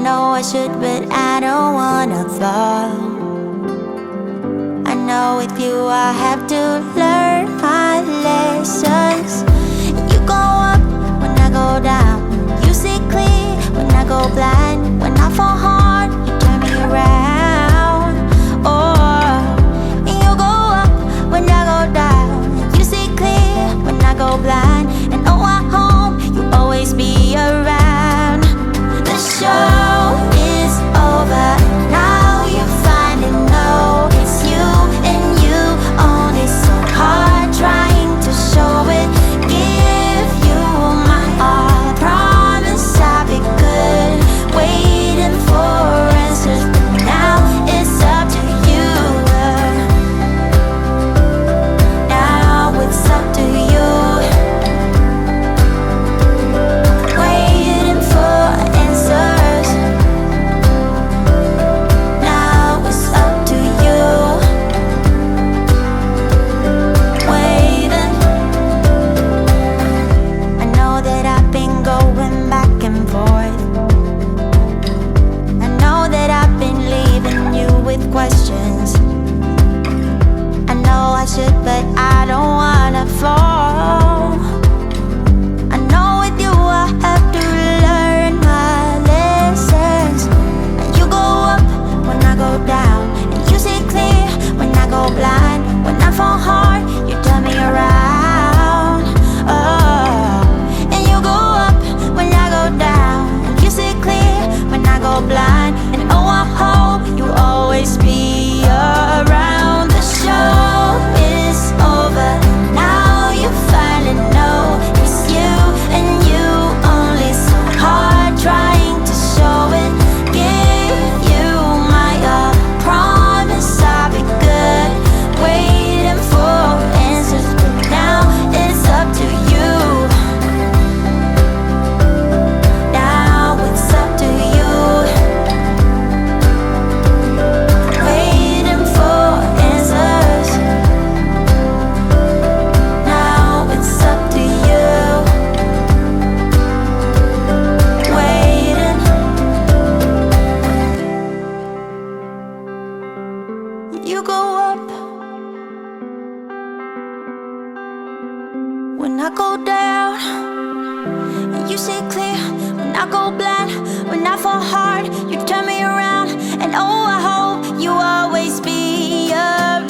know I should, but I don't wanna fall. I know with you I have to learn my lessons. You go up when I go down. You see clear when I go blind. When I fall hard, you turn me around. Oh, and you go up when I go down. You see clear when I go blind. And oh, I hope you always be around. The show is over. Now you finally know it's you and you only. So hard trying to show it. Give you my all. Promise I'll be good. Waiting for answers, but now it's up to you. Now it's up to you. Waiting for answers. Now it's up to you. Waiting. I know that I've been going back and forth. I know that I've been leaving you with questions. I know I should, but I don't wanna fall. I know with you I have to learn my lessons. You go up when I go down, and you see clear when I go blind. When I fall hard, you turn me around. Oh, and you go up when I go down, and you see clear when I go blind. And oh, I hope you always be around. The show is over. Now you finally know it's you and you only. So hard trying to show it. Give you my all. Promise I'll be good. Waiting for answers, but now it's up to you. Now it's up to you. Waiting for answers. Now it's up to you. Waiting. You go up when I go down, and you see clear when I go blind. When I fall hard, you turn me around. And oh, I hope you always be around.